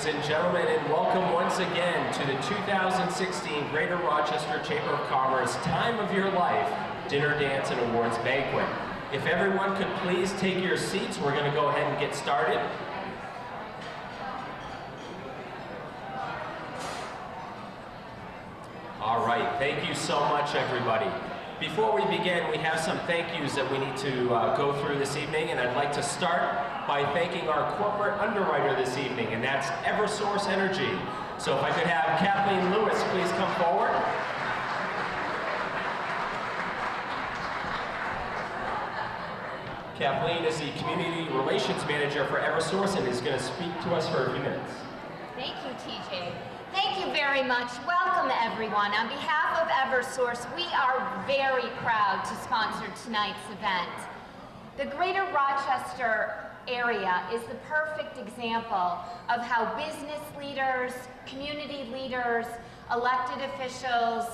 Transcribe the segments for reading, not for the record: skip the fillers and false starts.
ladies and gentlemen, and welcome once again to the 2016 Greater Rochester Chamber of Commerce Time of Your Life Dinner, Dance, and Awards Banquet. If everyone could please take your seats, we're going to go ahead and get started. All right, thank you so much, everybody. Before we begin, we have some thank yous that we need to go through this evening, and I'd like to start by thanking our corporate underwriter this evening, and that's Eversource Energy. So if I could have Kathleen Lewis please come forward. Kathleen is the Community Relations Manager for Eversource and is going to speak to us for a few minutes. Thank you, TJ. Thank you very much. Welcome, everyone. On behalf of Eversource, we are very proud to sponsor tonight's event. The Greater Rochester area is the perfect example of how business leaders, community leaders, elected officials,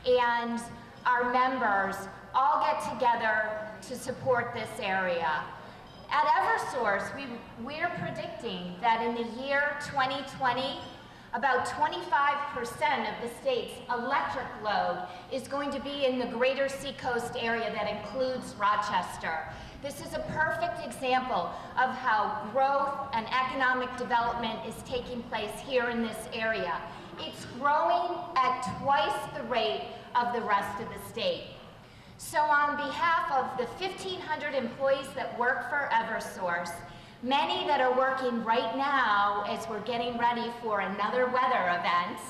and our members all get together to support this area. At Eversource, we're predicting that in the year 2020, about 25% of the state's electric load is going to be in the greater Seacoast area that includes Rochester. This is a perfect example of how growth and economic development is taking place here in this area. It's growing at twice the rate of the rest of the state. So on behalf of the 1,500 employees that work for Eversource, many that are working right now as we're getting ready for another weather event,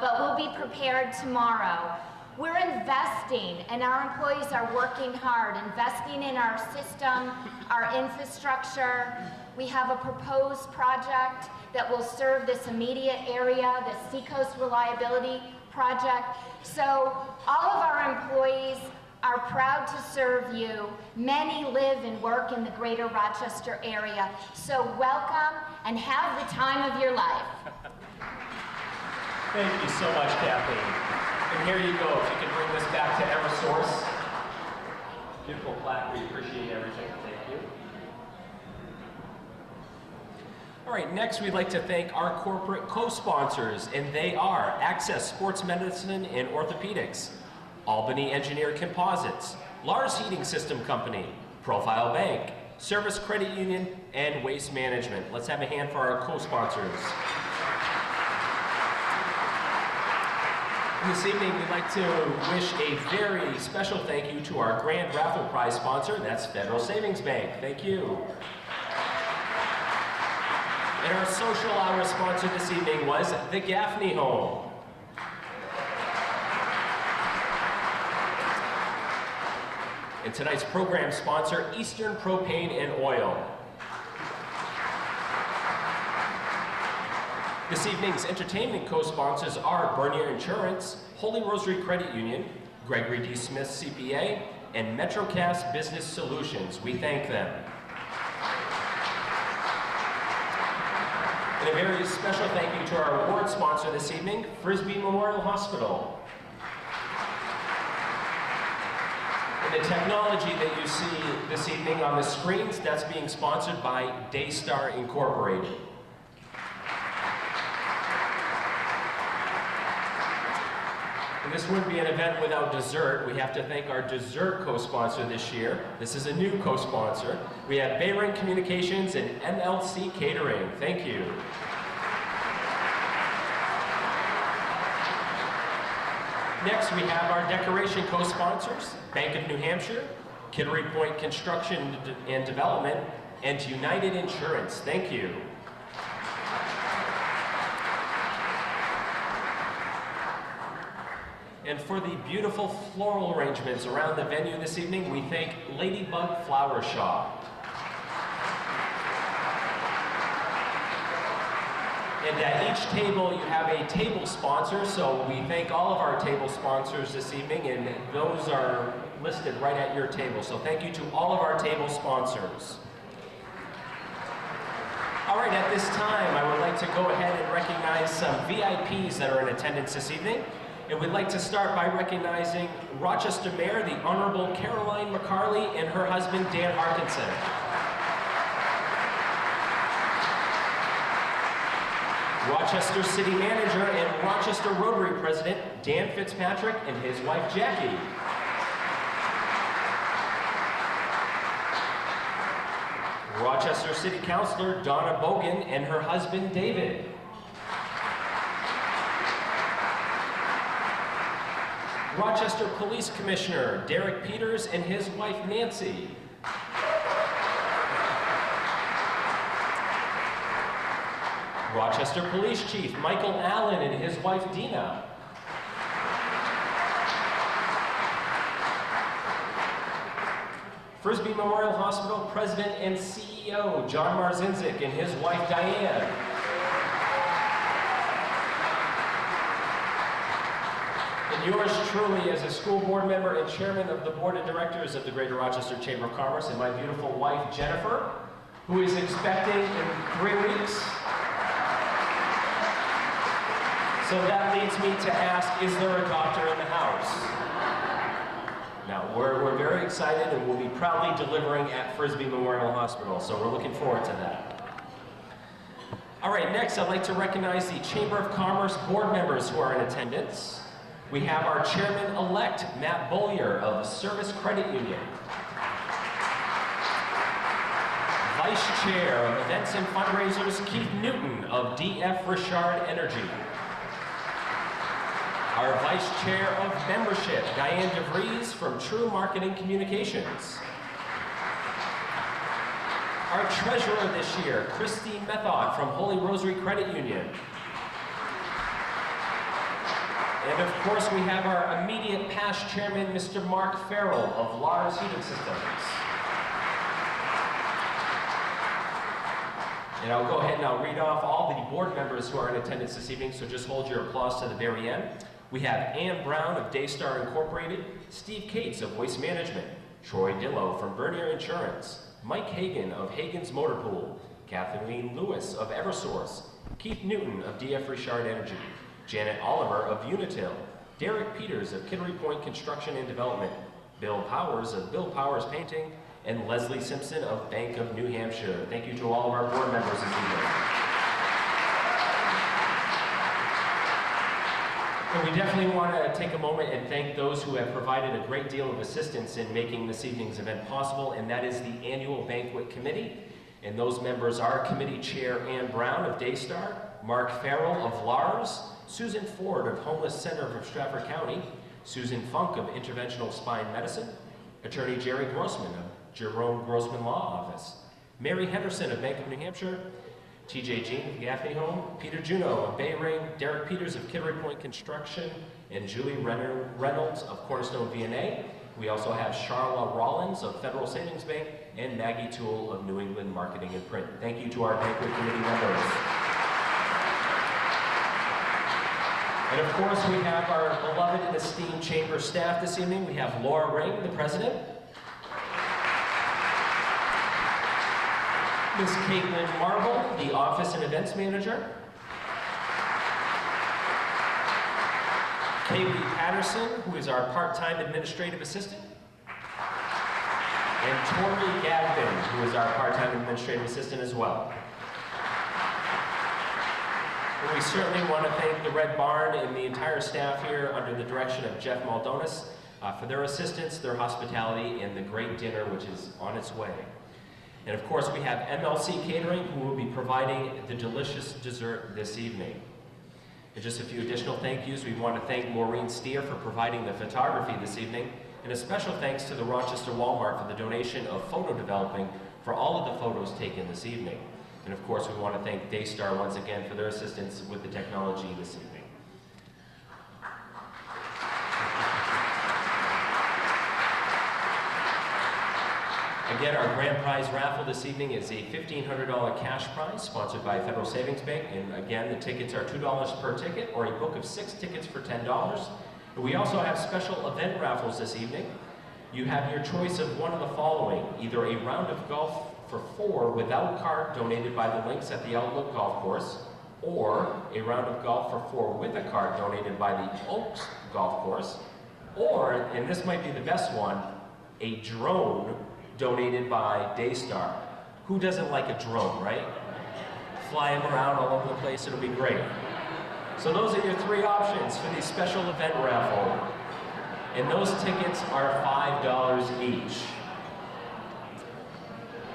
but we'll be prepared tomorrow. We're investing, and our employees are working hard, investing in our system, our infrastructure. We have a proposed project that will serve this immediate area, the Seacoast Reliability Project. So all of our employees are proud to serve you. Many live and work in the greater Rochester area. So welcome and have the time of your life. Thank you so much, Kathleen. And here you go, if you can bring this back to Eversource. Beautiful plaque, we appreciate everything, thank you. All right, next we'd like to thank our corporate co-sponsors, and they are Access Sports Medicine and Orthopedics, Albany Engineered Composites, Lars Heating System Company, Profile Bank, Service Credit Union, and Waste Management. Let's have a hand for our co-sponsors. This evening, we'd like to wish a very special thank you to our grand raffle prize sponsor, that's Federal Savings Bank. Thank you. And our social hour sponsor this evening was the Gaffney Home. And tonight's program sponsor, Eastern Propane and Oil. This evening's entertainment co-sponsors are Bernier Insurance, Holy Rosary Credit Union, Gregory D. Smith CPA, and MetroCast Business Solutions. We thank them. And a very special thank you to our award sponsor this evening, Frisbee Memorial Hospital. And the technology that you see this evening on the screens, that's being sponsored by Daystar Incorporated. And this wouldn't be an event without dessert. We have to thank our dessert co-sponsor this year. This is a new co-sponsor. We have Bayring Communications and MLC Catering. Thank you. Next, we have our decoration co-sponsors, Bank of New Hampshire, Kittery Point Construction and Development, and United Insurance. Thank you. And for the beautiful floral arrangements around the venue this evening, we thank Ladybug Flower Shop. And at each table, you have a table sponsor, so we thank all of our table sponsors this evening, and those are listed right at your table. So thank you to all of our table sponsors. All right, at this time, I would like to go ahead and recognize some VIPs that are in attendance this evening. And we'd like to start by recognizing Rochester Mayor, the Honorable Caroline McCarley, and her husband, Dan Harkinson. Rochester City Manager and Rochester Rotary President Dan Fitzpatrick and his wife Jackie. Rochester City Councilor Donna Bogan and her husband David. Rochester Police Commissioner Derek Peters and his wife Nancy. Rochester Police Chief Michael Allen and his wife Dina. Frisbee Memorial Hospital President and CEO John Marzinzik and his wife Diane. And yours truly as a school board member and chairman of the board of directors of the Greater Rochester Chamber of Commerce, and my beautiful wife Jennifer, who is expecting in 3 weeks. So that leads me to ask, is there a doctor in the house? Now, we're very excited and we'll be proudly delivering at Frisbee Memorial Hospital, so we're looking forward to that. All right, next I'd like to recognize the Chamber of Commerce board members who are in attendance. We have our chairman-elect, Matt Bollier of Service Credit Union. Vice Chair of Events and Fundraisers, Keith Newton of DF Richard Energy. Our Vice Chair of Membership, Diane DeVries from True Marketing Communications. Our Treasurer this year, Christine Method from Holy Rosary Credit Union. And of course, we have our immediate past chairman, Mr. Mark Farrell of Lars Heating Systems. And I'll go ahead and I'll read off all the board members who are in attendance this evening, so just hold your applause to the very end. We have Ann Brown of Daystar Incorporated, Steve Cates of Waste Management, Troy Dillow from Bernier Insurance, Mike Hagan of Hagan's Motor Pool, Kathleen Lewis of Eversource, Keith Newton of DF Richard Energy, Janet Oliver of Unitil, Derek Peters of Kittery Point Construction and Development, Bill Powers of Bill Powers Painting, and Leslie Simpson of Bank of New Hampshire. Thank you to all of our board members this evening. And we definitely want to take a moment and thank those who have provided a great deal of assistance in making this evening's event possible, and that is the Annual Banquet Committee. And those members are Committee Chair Ann Brown of Daystar, Mark Farrell of Lars, Susan Ford of Homeless Center of Stratford County, Susan Funk of Interventional Spine Medicine, Attorney Jerry Grossman of Jerome Grossman Law Office, Mary Henderson of Bank of New Hampshire, TJ Jean of Gaffney Home, Peter Juneau of Bay Ring, Derek Peters of Kittery Point Construction, and Julie Reynolds of Cornerstone V&A. We also have Charla Rollins of Federal Savings Bank and Maggie Toole of New England Marketing and Print. Thank you to our banquet committee members. And of course, we have our beloved and esteemed chamber staff this evening. We have Laura Ring, the president. Ms. Caitlin Marble, the office and events manager. Kaylee Patterson, who is our part-time administrative assistant. And Tori Gavin, who is our part-time administrative assistant as well. And we certainly want to thank the Red Barn and the entire staff here under the direction of Jeff Maldonis for their assistance, their hospitality, and the great dinner which is on its way. And of course, we have MLC Catering, who will be providing the delicious dessert this evening. And just a few additional thank yous. We want to thank Maureen Steer for providing the photography this evening, and a special thanks to the Rochester Walmart for the donation of photo developing for all of the photos taken this evening. And of course, we want to thank Daystar once again for their assistance with the technology this evening. Again, our grand prize raffle this evening is a $1,500 cash prize sponsored by Federal Savings Bank. And again, the tickets are $2 per ticket or a book of 6 tickets for $10. And we also have special event raffles this evening. You have your choice of one of the following: either a round of golf for 4 without cart donated by the links at the Outlook Golf Course, or a round of golf for 4 with a cart donated by the Oaks Golf Course, or, and this might be the best one, a drone donated by Daystar. Who doesn't like a drone, right? fly them around all over the place. It'll be great. So those are your three options for the special event raffle. And those tickets are $5 each.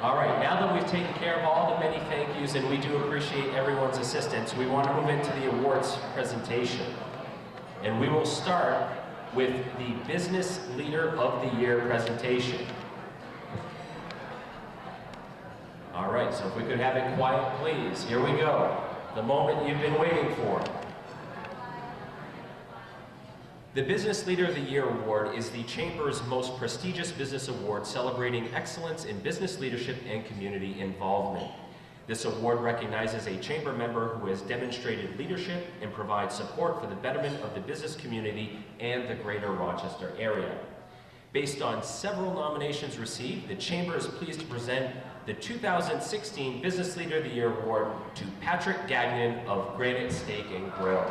All right, now that we've taken care of all the many thank yous and we do appreciate everyone's assistance, we want to move into the awards presentation. And we will start with the Business Leader of the Year presentation. All right, so if we could have it quiet, please. Here we go. The moment you've been waiting for. The Business Leader of the Year Award is the Chamber's most prestigious business award celebrating excellence in business leadership and community involvement. This award recognizes a Chamber member who has demonstrated leadership and provides support for the betterment of the business community and the greater Rochester area. Based on several nominations received, the Chamber is pleased to present the 2016 Business Leader of the Year Award to Patrick Gagnon of Granite Steak and Grill.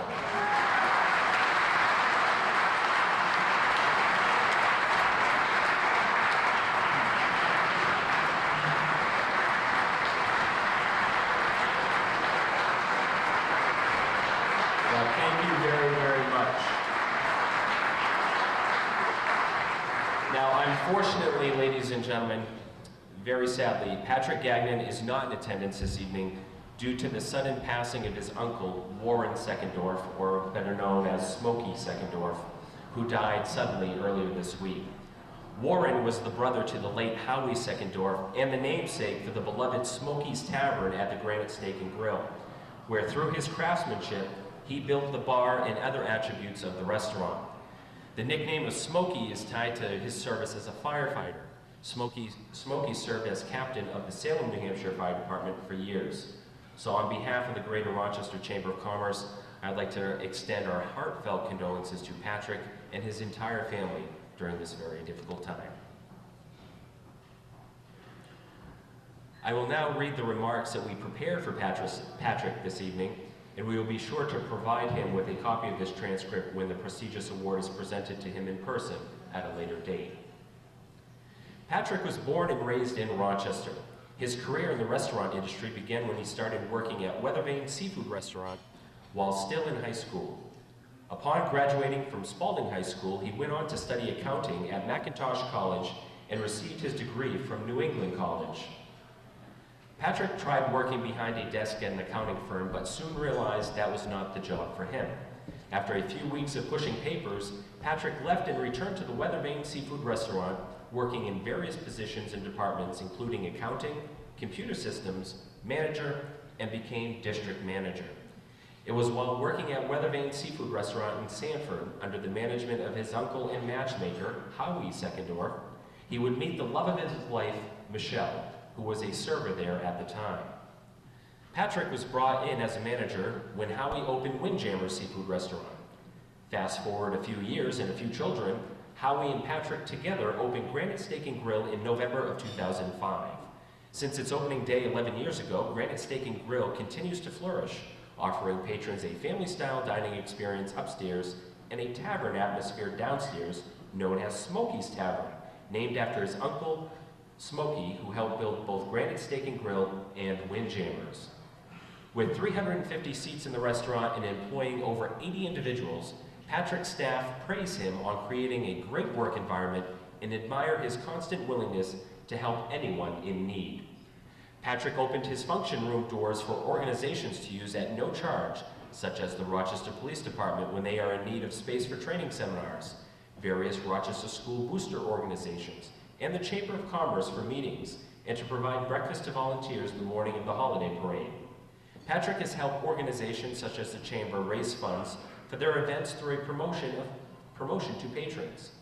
Unfortunately, ladies and gentlemen, very sadly, Patrick Gagnon is not in attendance this evening due to the sudden passing of his uncle, Warren Seckendorf, or better known as Smokey Seckendorf, who died suddenly earlier this week. Warren was the brother to the late Howie Seckendorf and the namesake for the beloved Smokey's Tavern at the Granite Steak and Grill, where through his craftsmanship, he built the bar and other attributes of the restaurant. The nickname of Smokey is tied to his service as a firefighter. Smokey served as captain of the Salem, New Hampshire Fire Department for years. So on behalf of the Greater Rochester Chamber of Commerce, I'd like to extend our heartfelt condolences to Patrick and his entire family during this very difficult time. I will now read the remarks that we prepared for Patrick this evening, and we will be sure to provide him with a copy of this transcript when the prestigious award is presented to him in person at a later date. Patrick was born and raised in Rochester. His career in the restaurant industry began when he started working at Weathervane Seafood Restaurant while still in high school. Upon graduating from Spalding High School, he went on to study accounting at McIntosh College and received his degree from New England College. Patrick tried working behind a desk at an accounting firm, but soon realized that was not the job for him. After a few weeks of pushing papers, Patrick left and returned to the Weathervane Seafood Restaurant, working in various positions and departments, including accounting, computer systems, manager, and became district manager. It was while working at Weathervane Seafood Restaurant in Sanford, under the management of his uncle and matchmaker, Howie Seckendorf, he would meet the love of his life, Michelle, who was a server there at the time. Patrick was brought in as a manager when Howie opened Windjammer Seafood Restaurant. Fast forward a few years and a few children, Howie and Patrick together opened Granite Steak and Grill in November of 2005. Since its opening day 11 years ago, Granite Steak and Grill continues to flourish, offering patrons a family-style dining experience upstairs and a tavern atmosphere downstairs known as Smokey's Tavern, named after his uncle, Smokey, who helped build both Granite Steak and Grill and Windjammers. With 350 seats in the restaurant and employing over 80 individuals, Patrick's staff praise him on creating a great work environment and admire his constant willingness to help anyone in need. Patrick opened his function room doors for organizations to use at no charge, such as the Rochester Police Department when they are in need of space for training seminars, various Rochester School Booster organizations, and the Chamber of Commerce for meetings, and to provide breakfast to volunteers the morning of the holiday parade. Patrick has helped organizations such as the Chamber raise funds for their events through a promotion to patrons.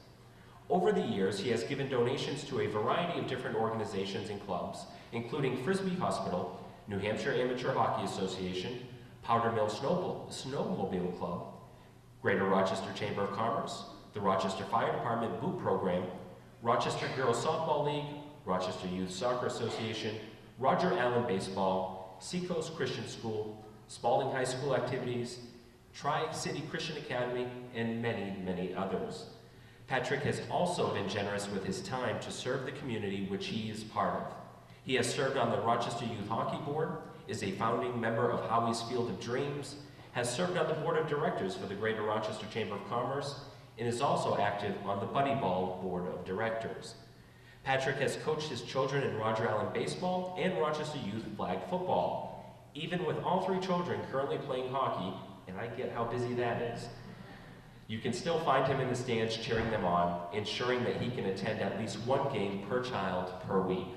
Over the years, he has given donations to a variety of different organizations and clubs, including Frisbee Hospital, New Hampshire Amateur Hockey Association, Powder Mill Snowmobile Club, Greater Rochester Chamber of Commerce, the Rochester Fire Department Boot Program, Rochester Girls Softball League, Rochester Youth Soccer Association, Roger Allen Baseball, Seacoast Christian School, Spalding High School Activities, Tri-City Christian Academy, and many, many others. Patrick has also been generous with his time to serve the community which he is part of. He has served on the Rochester Youth Hockey Board is a founding member of Howie's Field of Dreams, has served on the board of directors for the Greater Rochester Chamber of Commerce, and is also active on the Buddy Ball board of directors. Patrick has coached his children in Roger Allen baseball and Rochester youth flag football. Even with all three children currently playing hockey, and I get how busy that is, you can still find him in the stands cheering them on, ensuring that he can attend at least one game per child per week.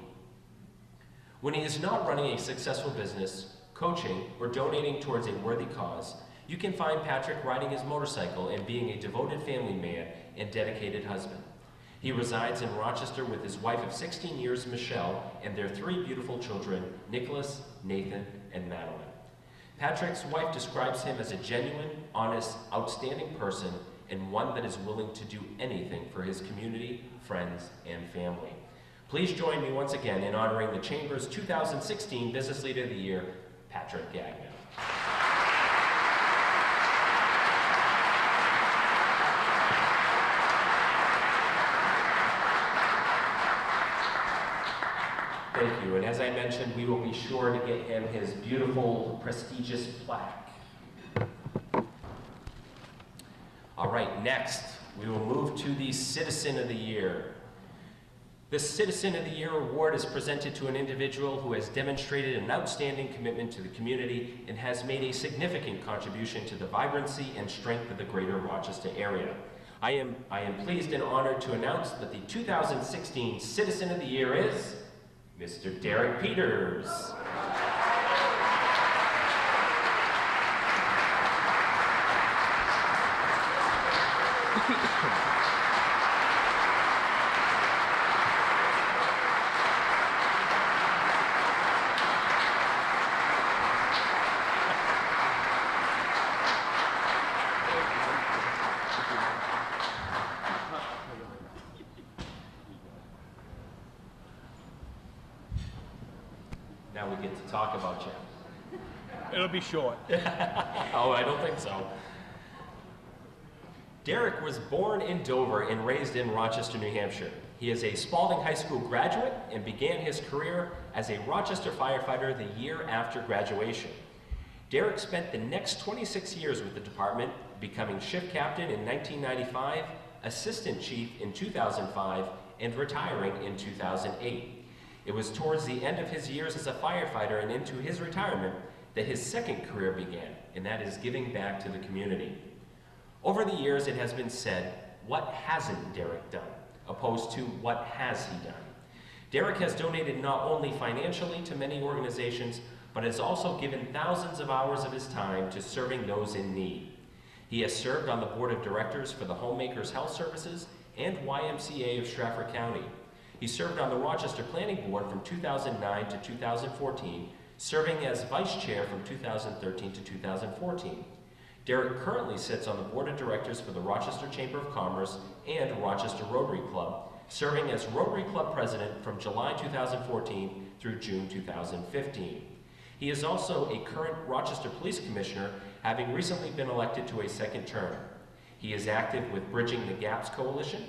When he is not running a successful business, coaching, or donating towards a worthy cause, you can find Patrick riding his motorcycle and being a devoted family man and dedicated husband. He resides in Rochester with his wife of 16 years, Michelle, and their three beautiful children, Nicholas, Nathan, and Madeline. Patrick's wife describes him as a genuine, honest, outstanding person and one that is willing to do anything for his community, friends, and family. Please join me once again in honoring the Chamber's 2016 Business Leader of the Year, Patrick Gagnon. Thank you, and as I mentioned, we will be sure to get him his beautiful, prestigious plaque. All right, next, we will move to the Citizen of the Year. The Citizen of the Year award is presented to an individual who has demonstrated an outstanding commitment to the community and has made a significant contribution to the vibrancy and strength of the greater Rochester area. I am pleased and honored to announce that the 2016 Citizen of the Year is Mr. Derek Peters. Now we get to talk about you. It'll be short. Oh, I don't think so. Derek was born in Dover and raised in Rochester, New Hampshire. He is a Spalding High School graduate and began his career as a Rochester firefighter the year after graduation. Derek spent the next 26 years with the department, becoming shift captain in 1995, assistant chief in 2005, and retiring in 2008. It was towards the end of his years as a firefighter and into his retirement that his second career began, and that is giving back to the community. Over the years, it has been said, what hasn't Derek done, opposed to what has he done? Derek has donated not only financially to many organizations, but has also given thousands of hours of his time to serving those in need. He has served on the board of directors for the Homemakers Health Services and YMCA of Stratford County. He served on the Rochester Planning Board from 2009 to 2014, serving as vice chair from 2013 to 2014. Derek currently sits on the board of directors for the Rochester Chamber of Commerce and Rochester Rotary Club, serving as Rotary Club president from July 2014 through June 2015. He is also a current Rochester Police Commissioner, having recently been elected to a second term. He is active with Bridging the Gaps Coalition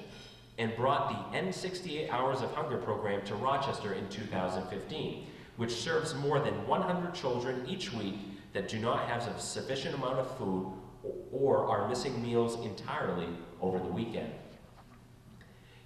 and brought the End 68 Hours of Hunger program to Rochester in 2015, which serves more than 100 children each week that do not have a sufficient amount of food or are missing meals entirely over the weekend.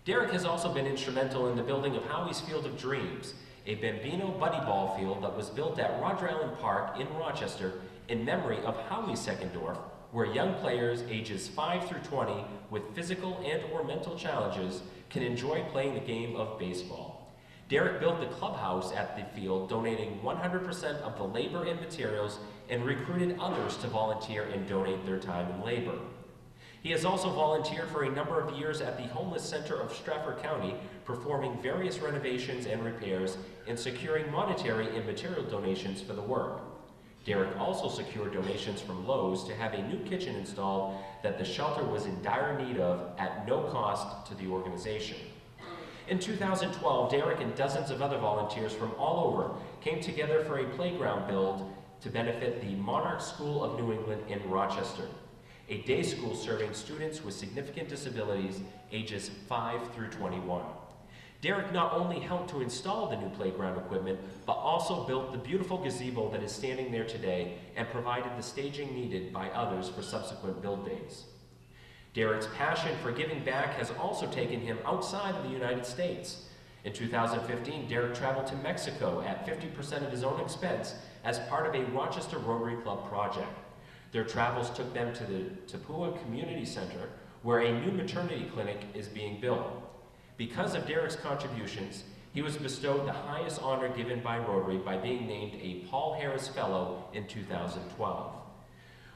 Derek has also been instrumental in the building of Howie's Field of Dreams, a Bambino Buddy Ball field that was built at Roger Allen Park in Rochester in memory of Howie Seckendorf, where young players ages 5 through 20 with physical and or mental challenges can enjoy playing the game of baseball. Derek built the clubhouse at the field, donating 100% of the labor and materials, and recruited others to volunteer and donate their time and labor. He has also volunteered for a number of years at the Homeless Center of Stratford County, performing various renovations and repairs and securing monetary and material donations for the work. Derek also secured donations from Lowe's to have a new kitchen installed that the shelter was in dire need of at no cost to the organization. In 2012, Derek and dozens of other volunteers from all over came together for a playground build to benefit the Monarch School of New England in Rochester, a day school serving students with significant disabilities ages 5 through 21. Derek not only helped to install the new playground equipment, but also built the beautiful gazebo that is standing there today and provided the staging needed by others for subsequent build days. Derek's passion for giving back has also taken him outside of the United States. In 2015, Derek traveled to Mexico at 50% of his own expense as part of a Rochester Rotary Club project. Their travels took them to the Tapua Community Center, where a new maternity clinic is being built. Because of Derek's contributions, he was bestowed the highest honor given by Rotary by being named a Paul Harris Fellow in 2012,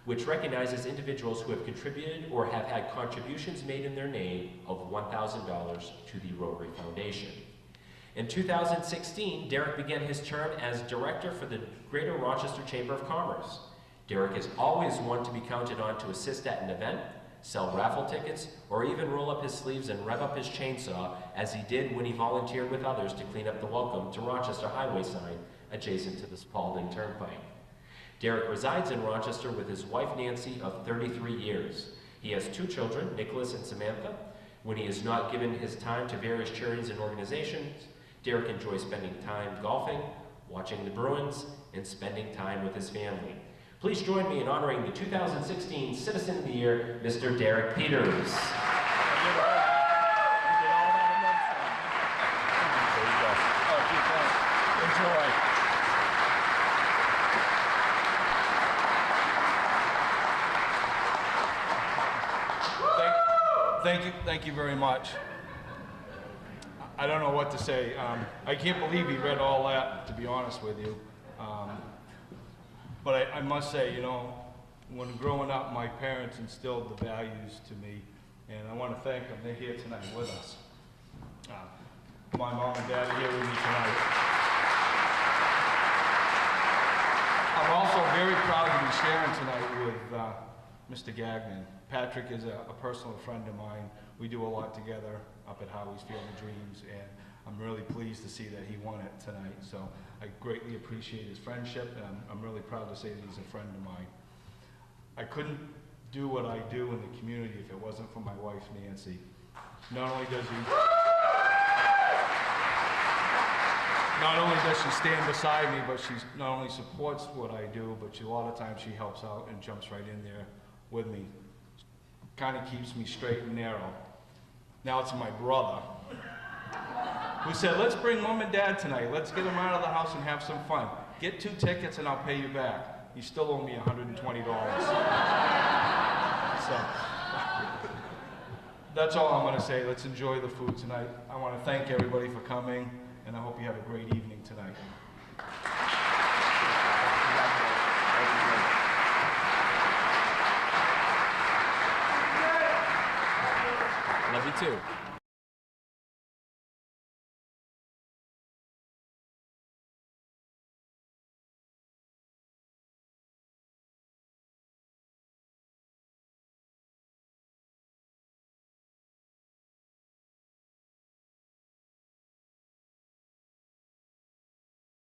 which recognizes individuals who have contributed or have had contributions made in their name of $1,000 to the Rotary Foundation. In 2016, Derek began his term as director for the Greater Rochester Chamber of Commerce. Derek is always one to be counted on to assist at an event, sell raffle tickets, or even roll up his sleeves and rev up his chainsaw, as he did when he volunteered with others to clean up the Welcome to Rochester highway sign adjacent to the Spalding Turnpike. Derek resides in Rochester with his wife Nancy of 33 years. He has 2 children, Nicholas and Samantha. When he is not given his time to various charities and organizations, Derek enjoys spending time golfing, watching the Bruins, and spending time with his family. Please join me in honoring the 2016 Citizen of the Year, Mr. Derek Peters. Enjoy. Thank you very much. I don't know what to say. I can't believe he read all that, to be honest with you. But I must say, you know, when growing up, my parents instilled the values to me, and I want to thank them. They're here tonight with us. My mom and dad are here with me tonight. I'm also very proud to be sharing tonight with Mr. Gagnon. Patrick is a personal friend of mine. We do a lot together up at Howie's Field of Dreams, and I'm really pleased to see that he won it tonight. So I greatly appreciate his friendship, and I'm really proud to say that he's a friend of mine. I couldn't do what I do in the community if it wasn't for my wife, Nancy. Not only does she stand beside me, but she not only supports what I do, but a lot of times she helps out and jumps right in there with me. Kind of keeps me straight and narrow. Now it's my brother, who said, let's bring mom and dad tonight. Let's get them out of the house and have some fun. Get 2 tickets and I'll pay you back. You still owe me $120. So, that's all I'm going to say. Let's enjoy the food tonight. I want to thank everybody for coming, and I hope you have a great evening tonight. Love you too.